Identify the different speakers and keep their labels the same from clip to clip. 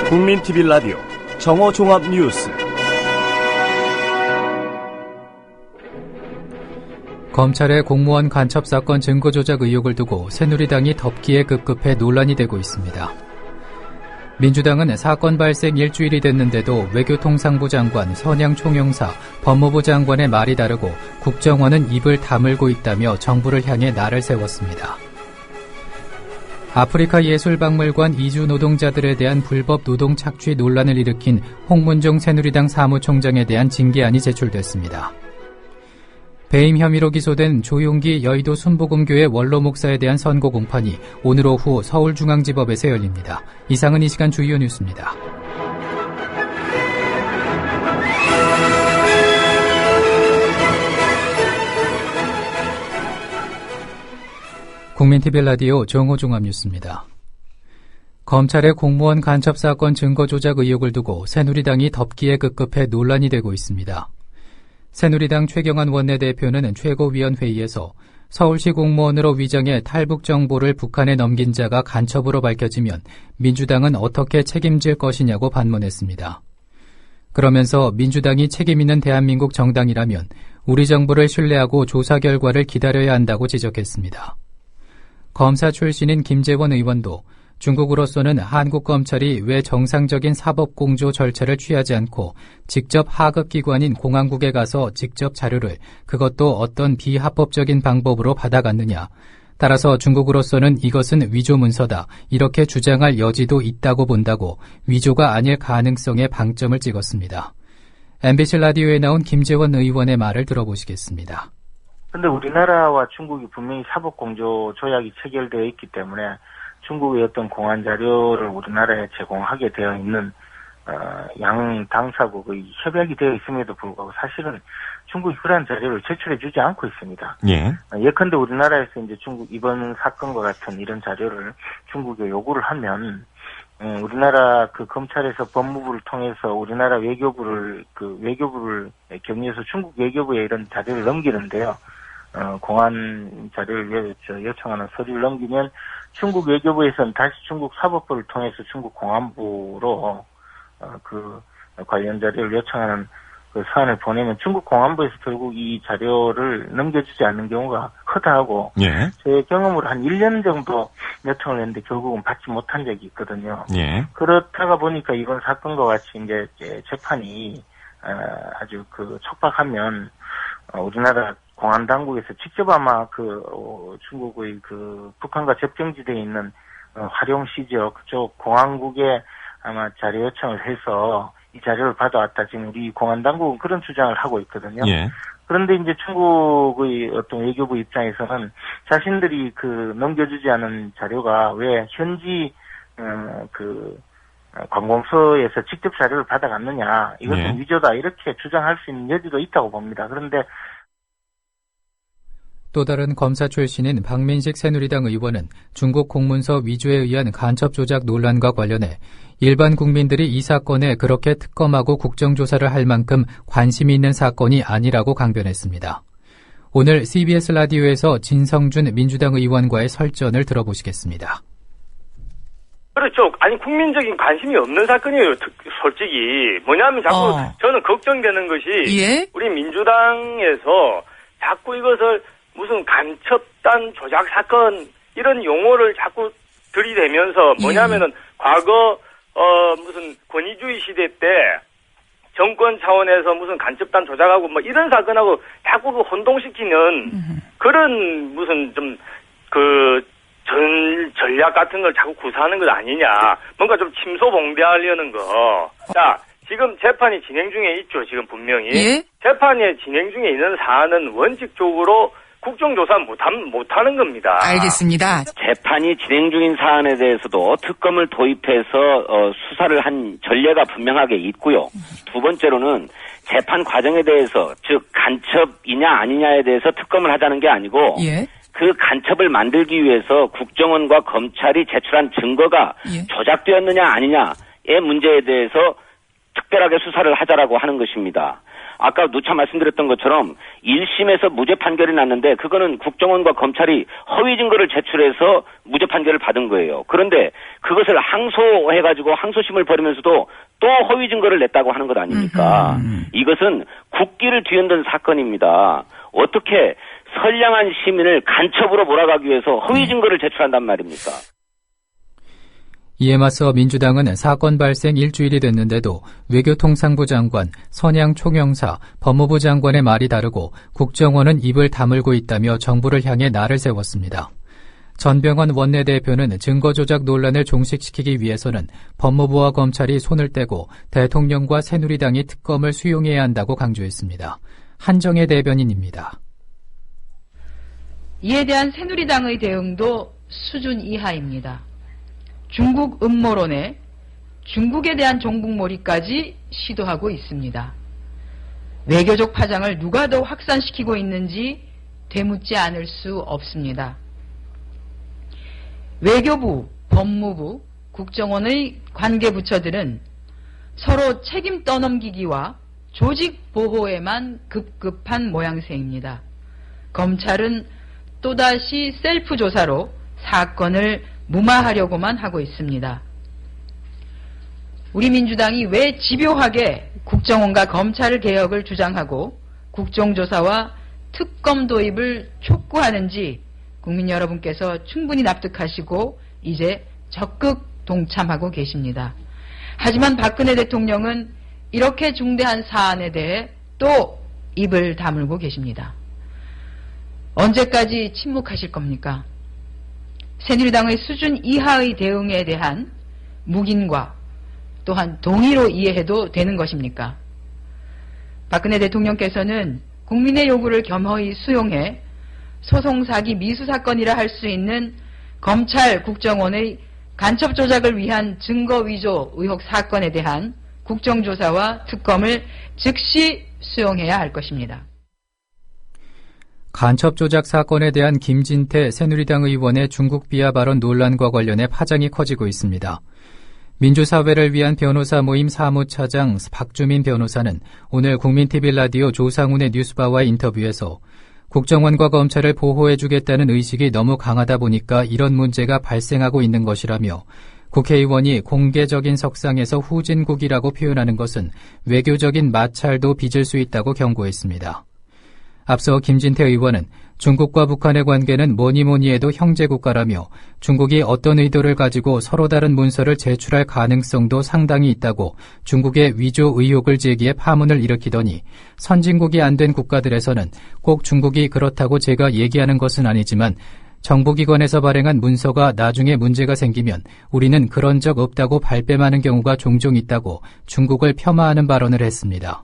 Speaker 1: 국민TV 라디오 정오종합뉴스.
Speaker 2: 검찰의 공무원 간첩 사건 증거 조작 의혹을 두고 새누리당이 덮기에 급급해 논란이 되고 있습니다. 민주당은 사건 발생 일주일이 됐는데도 외교통상부 장관, 선양 총영사, 법무부 장관의 말이 다르고 국정원은 입을 다물고 있다며 정부를 향해 날을 세웠습니다. 아프리카 예술박물관 이주 노동자들에 대한 불법 노동 착취 논란을 일으킨 홍문종 새누리당 사무총장에 대한 징계안이 제출됐습니다. 배임 혐의로 기소된 조용기 여의도 순복음교회 원로 목사에 대한 선고 공판이 오늘 오후 서울중앙지법에서 열립니다. 이상은 이 시간 주요 뉴스입니다. 국민TV 라디오 정오종합뉴스입니다. 검찰의 공무원 간첩 사건 증거 조작 의혹을 두고 새누리당이 덮기에 급급해 논란이 되고 있습니다. 새누리당 최경환 원내대표는 최고위원회의에서 서울시 공무원으로 위장해 탈북 정보를 북한에 넘긴 자가 간첩으로 밝혀지면 민주당은 어떻게 책임질 것이냐고 반문했습니다. 그러면서 민주당이 책임 있는 대한민국 정당이라면 우리 정부를 신뢰하고 조사 결과를 기다려야 한다고 지적했습니다. 검사 출신인 김재원 의원도 중국으로서는 한국 검찰이 왜 정상적인 사법공조 절차를 취하지 않고 직접 하급기관인 공안국에 가서 직접 자료를 그것도 어떤 비합법적인 방법으로 받아갔느냐. 따라서 중국으로서는 이것은 위조 문서다. 이렇게 주장할 여지도 있다고 본다고 위조가 아닐 가능성에 방점을 찍었습니다. MBC 라디오에 나온 김재원 의원의 말을 들어보시겠습니다.
Speaker 3: 근데 우리나라와 중국이 분명히 사법공조 조약이 체결되어 있기 때문에 중국의 어떤 공안 자료를 우리나라에 제공하게 되어 있는 양 당사국의 협약이 되어 있음에도 불구하고 사실은 중국이 그러한 자료를 제출해주지 않고 있습니다. 예. 예컨대 우리나라에서 이제 중국 이번 사건과 같은 이런 자료를 중국에 요구를 하면 우리나라 그 검찰에서 법무부를 통해서 우리나라 외교부를 격리해서 중국 외교부에 이런 자료를 넘기는데요. 공안 자료를 요청하는 서류를 넘기면 중국 외교부에서는 다시 중국 사법부를 통해서 중국 공안부로 그 관련 자료를 요청하는 그 사안을 보내면 중국 공안부에서 결국 이 자료를 넘겨주지 않는 경우가 크다고 예. 제 경험으로 한 1년 정도 요청을 했는데 결국은 받지 못한 적이 있거든요. 예. 그렇다가 보니까 이번 사건과 같이 이제 재판이 아주 촉박하면 우리나라 공안 당국에서 직접 아마 중국의 북한과 접경지대에 있는 화룡시 지역 그쪽 공안국에 아마 자료 요청을 해서 이 자료를 받아왔다. 지금 우리 공안 당국은 그런 주장을 하고 있거든요. 예. 그런데 이제 중국의 어떤 외교부 입장에서는 자신들이 넘겨주지 않은 자료가 왜 현지 관공서에서 직접 자료를 받아갔느냐. 이것은 예. 위조다. 이렇게 주장할 수 있는 여지도 있다고 봅니다. 그런데
Speaker 2: 또 다른 검사 출신인 박민식 새누리당 의원은 중국 공문서 위조에 의한 간첩 조작 논란과 관련해 일반 국민들이 이 사건에 그렇게 특검하고 국정조사를 할 만큼 관심이 있는 사건이 아니라고 강변했습니다. 오늘 CBS 라디오에서 진성준 민주당 의원과의 설전을 들어보시겠습니다.
Speaker 4: 그렇죠. 아니 국민적인 관심이 없는 사건이에요. 솔직히 뭐냐면 자꾸 저는 걱정되는 것이 예? 우리 민주당에서 자꾸 이것을 무슨 간첩단 조작 사건 이런 용어를 자꾸 들이대면서 뭐냐면은 과거 무슨 권위주의 시대 때 정권 차원에서 무슨 간첩단 조작하고 뭐 이런 사건하고 자꾸 혼동시키는 그런 무슨 좀 전략 같은 걸 자꾸 구사하는 것 아니냐. 뭔가 좀 침소봉대하려는 거. 자, 지금 재판이 진행 중에 있죠. 지금 분명히. 예? 재판이 진행 중에 있는 사안은 원칙적으로 국정조사 못하는 겁니다.
Speaker 5: 알겠습니다.
Speaker 6: 재판이 진행 중인 사안에 대해서도 특검을 도입해서 수사를 한 전례가 분명하게 있고요. 두 번째로는 재판 과정에 대해서 즉 간첩이냐 아니냐에 대해서 특검을 하자는 게 아니고 예? 그 간첩을 만들기 위해서 국정원과 검찰이 제출한 증거가 예? 조작되었느냐 아니냐의 문제에 대해서 특별하게 수사를 하자라고 하는 것입니다. 아까 누차 말씀드렸던 것처럼 1심에서 무죄 판결이 났는데 그거는 국정원과 검찰이 허위 증거를 제출해서 무죄 판결을 받은 거예요. 그런데 그것을 항소해가지고 항소심을 벌이면서도 또 허위 증거를 냈다고 하는 것 아닙니까? 이것은 국기를 뒤흔든 사건입니다. 어떻게 선량한 시민을 간첩으로 몰아가기 위해서 허위 증거를 제출한단 말입니까?
Speaker 2: 이에 맞서 민주당은 사건 발생 일주일이 됐는데도 외교통상부 장관, 선양 총영사, 법무부 장관의 말이 다르고 국정원은 입을 다물고 있다며 정부를 향해 날을 세웠습니다. 전병헌 원내대표는 증거조작 논란을 종식시키기 위해서는 법무부와 검찰이 손을 떼고 대통령과 새누리당이 특검을 수용해야 한다고 강조했습니다. 한정혜 대변인입니다.
Speaker 5: 이에 대한 새누리당의 대응도 수준 이하입니다. 중국 음모론에 중국에 대한 종북몰이까지 시도하고 있습니다. 외교적 파장을 누가 더 확산시키고 있는지 되묻지 않을 수 없습니다. 외교부, 법무부, 국정원의 관계부처들은 서로 책임 떠넘기기와 조직 보호에만 급급한 모양새입니다. 검찰은 또다시 셀프 조사로 사건을 무마하려고만 하고 있습니다. 우리 민주당이 왜 집요하게 국정원과 검찰 개혁을 주장하고 국정조사와 특검 도입을 촉구하는지 국민 여러분께서 충분히 납득하시고 이제 적극 동참하고 계십니다. 하지만 박근혜 대통령은 이렇게 중대한 사안에 대해 또 입을 다물고 계십니다. 언제까지 침묵하실 겁니까? 새누리당의 수준 이하의 대응에 대한 묵인과 또한 동의로 이해해도 되는 것입니까? 박근혜 대통령께서는 국민의 요구를 겸허히 수용해 소송사기 미수사건이라 할 수 있는 검찰 국정원의 간첩 조작을 위한 증거 위조 의혹 사건에 대한 국정조사와 특검을 즉시 수용해야 할 것입니다.
Speaker 2: 간첩 조작 사건에 대한 김진태 새누리당 의원의 중국 비하 발언 논란과 관련해 파장이 커지고 있습니다. 민주사회를 위한 변호사 모임 사무차장 박주민 변호사는 오늘 국민TV 라디오 조상훈의 뉴스바와의 인터뷰에서 국정원과 검찰을 보호해주겠다는 의식이 너무 강하다 보니까 이런 문제가 발생하고 있는 것이라며 국회의원이 공개적인 석상에서 후진국이라고 표현하는 것은 외교적인 마찰도 빚을 수 있다고 경고했습니다. 앞서 김진태 의원은 중국과 북한의 관계는 뭐니 해도 형제국가라며 중국이 어떤 의도를 가지고 서로 다른 문서를 제출할 가능성도 상당히 있다고 중국의 위조 의혹을 제기해 파문을 일으키더니 선진국이 안 된 국가들에서는 꼭 중국이 그렇다고 제가 얘기하는 것은 아니지만 정부기관에서 발행한 문서가 나중에 문제가 생기면 우리는 그런 적 없다고 발뺌하는 경우가 종종 있다고 중국을 폄하하는 발언을 했습니다.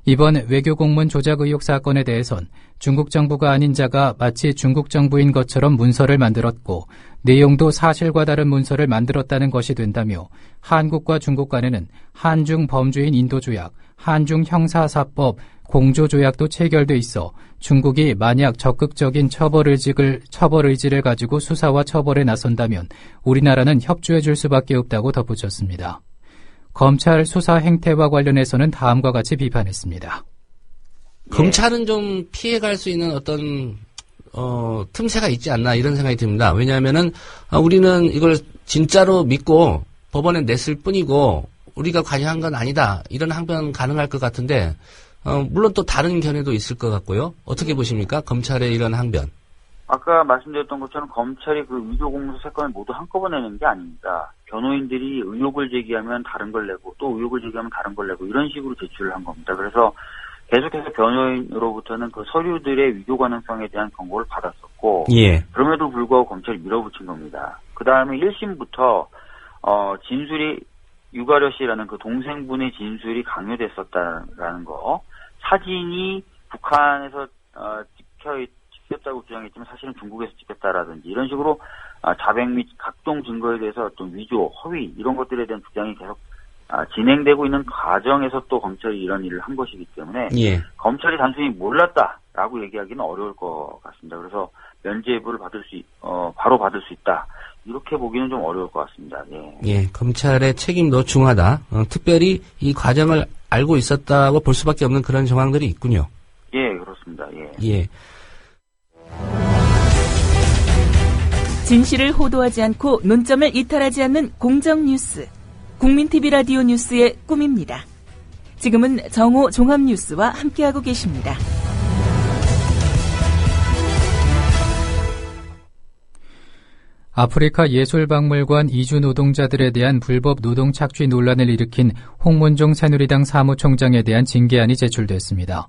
Speaker 2: 이번 외교공문 조작 의혹 사건에 대해선 중국 정부가 아닌 자가 마치 중국 정부인 것처럼 문서를 만들었고 내용도 사실과 다른 문서를 만들었다는 것이 된다며 한국과 중국 간에는 한중 범죄인 인도조약, 한중 형사사법 공조조약도 체결돼 있어 중국이 만약 적극적인 처벌 의지를 가지고 수사와 처벌에 나선다면 우리나라는 협조해 줄 수밖에 없다고 덧붙였습니다. 검찰 수사 행태와 관련해서는 다음과 같이 비판했습니다.
Speaker 7: 검찰은 좀 피해갈 수 있는 어떤 틈새가 있지 않나 이런 생각이 듭니다. 왜냐하면은 우리는 이걸 진짜로 믿고 법원에 냈을 뿐이고 우리가 관여한 건 아니다 이런 항변 가능할 것 같은데 물론 또 다른 견해도 있을 것 같고요. 어떻게 보십니까? 검찰의 이런 항변.
Speaker 8: 아까 말씀드렸던 것처럼 검찰이 그 위조 공문서 사건을 모두 한꺼번에 내는 게 아닙니다. 변호인들이 의혹을 제기하면 다른 걸 내고 또 의혹을 제기하면 다른 걸 내고 이런 식으로 제출을 한 겁니다. 그래서 계속해서 변호인으로부터는 그 서류들의 위조 가능성에 대한 경고를 받았었고 그럼에도 불구하고 검찰이 밀어붙인 겁니다. 그 다음에 1심부터 진술이 유가려 씨라는 그 동생분의 진술이 강요됐었다라는 거, 사진이 북한에서 찍혔다고 주장했지만 사실은 중국에서 찍혔다라든지 이런 식으로 자백 및 각종 증거에 대해서 어떤 위조, 허위 이런 것들에 대한 주장이 계속 진행되고 있는 과정에서 또 검찰이 이런 일을 한 것이기 때문에 검찰이 단순히 몰랐다 라고 얘기하기는 어려울 것 같습니다. 그래서 면죄부를 바로 받을 수 있다. 이렇게 보기는 좀 어려울 것 같습니다. 예.
Speaker 7: 예, 검찰의 책임도 중하다. 특별히 이 과정을 알고 있었다고 볼 수밖에 없는 그런 정황들이 있군요.
Speaker 8: 예, 그렇습니다. 예.
Speaker 7: 예.
Speaker 9: 진실을 호도하지 않고 논점을 이탈하지 않는 공정 뉴스. 국민TV 라디오 뉴스의 꿈입니다. 지금은 정오 종합뉴스와 함께하고 계십니다.
Speaker 2: 아프리카 예술박물관 이주 노동자들에 대한 불법 노동 착취 논란을 일으킨 홍문종 새누리당 사무총장에 대한 징계안이 제출됐습니다.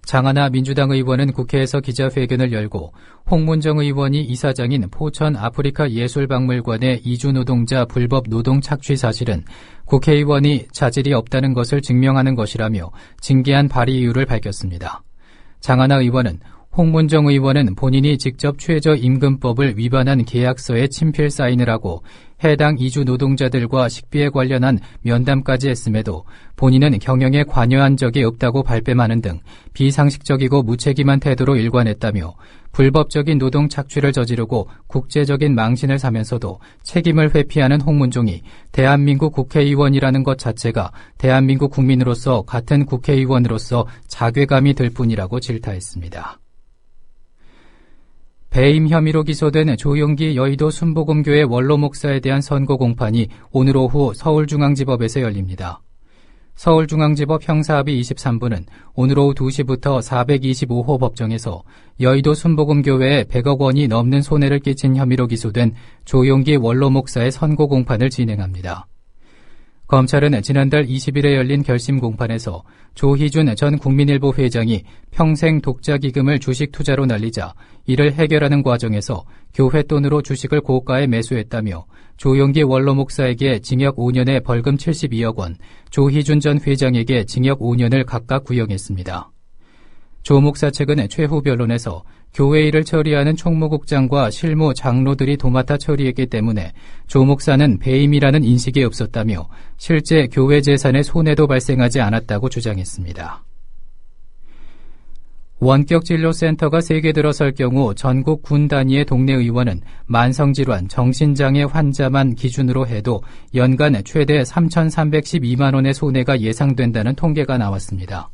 Speaker 2: 장하나 민주당 의원은 국회에서 기자회견을 열고 홍문정 의원이 이사장인 포천 아프리카 예술박물관의 이주 노동자 불법 노동 착취 사실은 국회의원이 자질이 없다는 것을 증명하는 것이라며 징계안 발의 이유를 밝혔습니다. 장하나 의원은 홍문정 의원은 본인이 직접 최저임금법을 위반한 계약서에 친필 사인을 하고 해당 이주 노동자들과 식비에 관련한 면담까지 했음에도 본인은 경영에 관여한 적이 없다고 발뺌하는 등 비상식적이고 무책임한 태도로 일관했다며 불법적인 노동 착취를 저지르고 국제적인 망신을 사면서도 책임을 회피하는 홍문종이 대한민국 국회의원이라는 것 자체가 대한민국 국민으로서 같은 국회의원으로서 자괴감이 들 뿐이라고 질타했습니다. 배임 혐의로 기소된 조용기 여의도 순복음교회 원로 목사에 대한 선고 공판이 오늘 오후 서울중앙지법에서 열립니다. 서울중앙지법 형사합의 23부는 오늘 오후 2시부터 425호 법정에서 여의도 순복음교회에 100억 원이 넘는 손해를 끼친 혐의로 기소된 조용기 원로 목사의 선고 공판을 진행합니다. 검찰은 지난달 20일에 열린 결심 공판에서 조희준 전 국민일보 회장이 평생 독자기금을 주식 투자로 날리자 이를 해결하는 과정에서 교회 돈으로 주식을 고가에 매수했다며 조용기 원로 목사에게 징역 5년에 벌금 72억 원, 조희준 전 회장에게 징역 5년을 각각 구형했습니다. 조 목사 측은 최후 변론에서 교회 일을 처리하는 총무국장과 실무 장로들이 도맡아 처리했기 때문에 조 목사는 배임이라는 인식이 없었다며 실제 교회 재산에 손해도 발생하지 않았다고 주장했습니다. 원격진료센터가 3개 들어설 경우 전국 군 단위의 동네 의원은 만성질환, 정신장애 환자만 기준으로 해도 연간 최대 3,312만 원의 손해가 예상된다는 통계가 나왔습니다.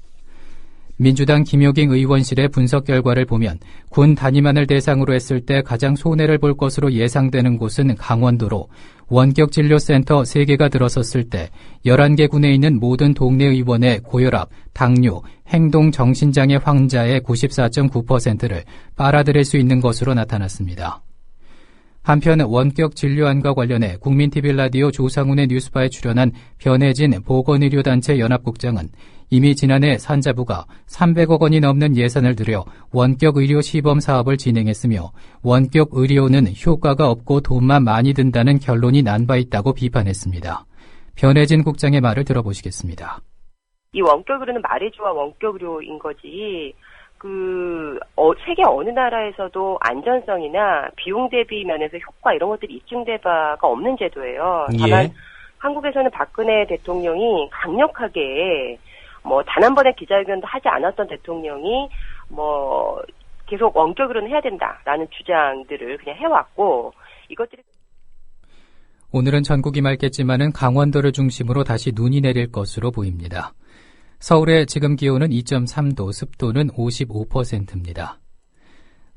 Speaker 2: 민주당 김효경 의원실의 분석 결과를 보면 군 단위만을 대상으로 했을 때 가장 손해를 볼 것으로 예상되는 곳은 강원도로 원격진료센터 3개가 들어섰을 때 11개 군에 있는 모든 동네 의원의 고혈압, 당뇨, 행동 정신장애 환자의 94.9%를 빨아들일 수 있는 것으로 나타났습니다. 한편 원격 진료안과 관련해 국민TV 라디오 조상훈의 뉴스바에 출연한 변혜진 보건의료단체 연합국장은 이미 지난해 산자부가 300억 원이 넘는 예산을 들여 원격 의료 시범 사업을 진행했으며 원격 의료는 효과가 없고 돈만 많이 든다는 결론이 난 바 있다고 비판했습니다. 변혜진 국장의 말을 들어보시겠습니다.
Speaker 10: 이 원격 의료는 말해주와 원격 의료인 거지. 세계 어느 나라에서도 안전성이나 비용 대비 면에서 효과 이런 것들이 입증된 바가 없는 제도예요. 다만 한국에서는 박근혜 대통령이 강력하게 단 한 번의 기자회견도 하지 않았던 대통령이 계속 원격 의료는 해야 된다라는 주장들을 그냥 해왔고 이것들이
Speaker 2: 오늘은 전국이 맑겠지만은 강원도를 중심으로 다시 눈이 내릴 것으로 보입니다. 서울의 지금 기온은 2.3도, 습도는 55%입니다.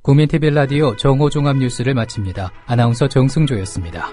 Speaker 2: 국민TV 라디오 정오종합 뉴스를 마칩니다. 아나운서 정승조였습니다.